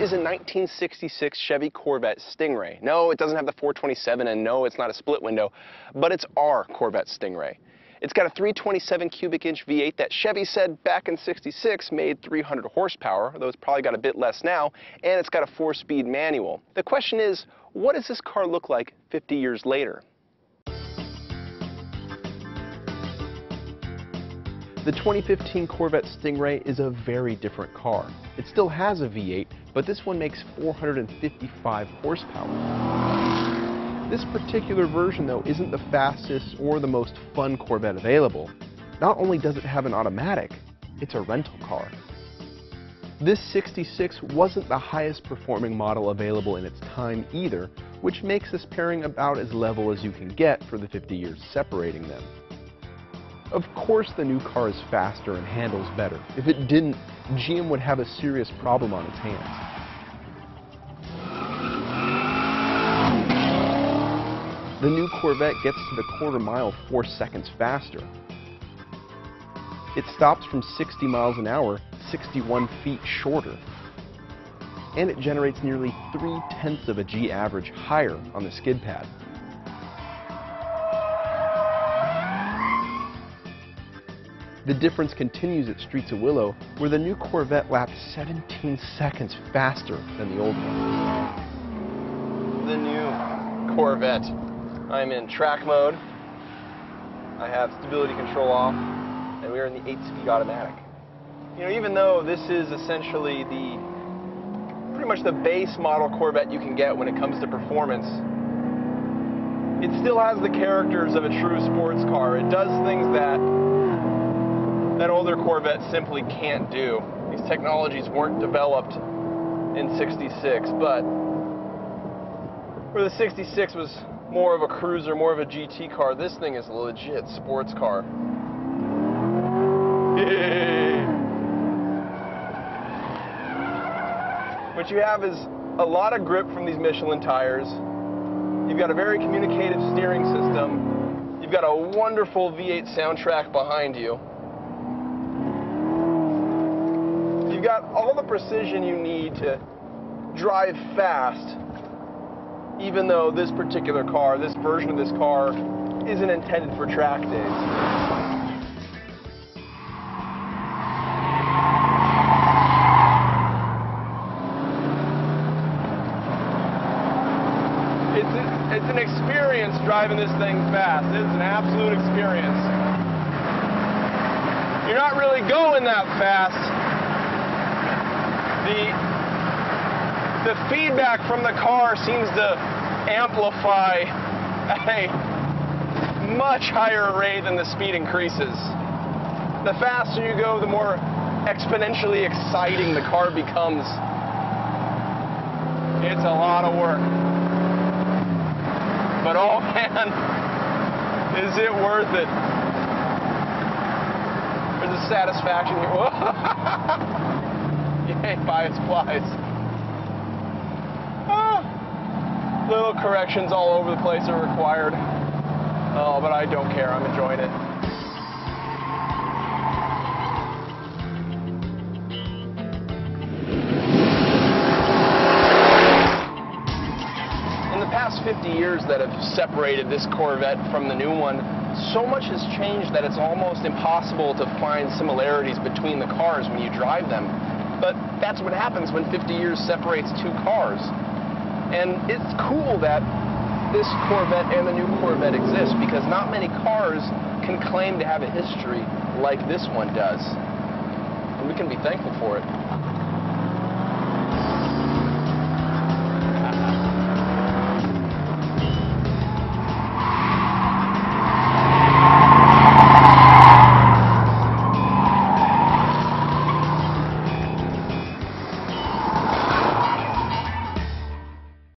is a 1966 Chevy Corvette Stingray. No, it doesn't have the 427, and no, it's not a split window, but it's our Corvette Stingray. It's got a 327 cubic inch V8 that Chevy said back in '66 made 300 horsepower, though it's probably got a bit less now, and it's got a 4-speed manual. The question is, what does this car look like 50 years later? The 2015 Corvette Stingray is a very different car. It still has a V8, but this one makes 455 horsepower. This particular version, though, isn't the fastest or the most fun Corvette available. Not only does it have an automatic, it's a rental car. This '66 wasn't the highest performing model available in its time either, which makes this pairing about as level as you can get for the 50 years separating them. Of course the new car is faster and handles better. If it didn't, GM would have a serious problem on its hands. The new Corvette gets to the quarter mile 4 seconds faster. It stops from 60 miles an hour 61 feet shorter. And it generates nearly 0.3 of a G average higher on the skid pad. The difference continues at Streets of Willow, where the new Corvette laps 17 seconds faster than the old one. The new Corvette. I'm in track mode. I have stability control off, and we are in the 8-speed automatic. You know, even though this is essentially pretty much the base model Corvette you can get when it comes to performance, it still has the characters of a true sports car. It does things that older Corvettes simply can't do. These technologies weren't developed in '66, but where the '66 was more of a cruiser, more of a GT car, this thing is a legit sports car. What you have is a lot of grip from these Michelin tires. You've got a very communicative steering system. You've got a wonderful V8 soundtrack behind you. You've got all the precision you need to drive fast, even though this particular car, this version of this car, isn't intended for track days. It's an experience driving this thing fast. It's an absolute experience. You're not really going that fast. The feedback from the car seems to amplify at a much higher rate than the speed increases. The faster you go, the more exponentially exciting the car becomes. It's a lot of work. But oh man, is it worth it? There's a satisfaction here. Yay, bias flies. Little corrections all over the place are required. Oh, but I don't care. I'm enjoying it. In the past 50 years that have separated this Corvette from the new one, so much has changed that it's almost impossible to find similarities between the cars when you drive them. But that's what happens when 50 years separates two cars. And it's cool that this Corvette and the new Corvette exist, because not many cars can claim to have a history like this one does. And we can be thankful for it.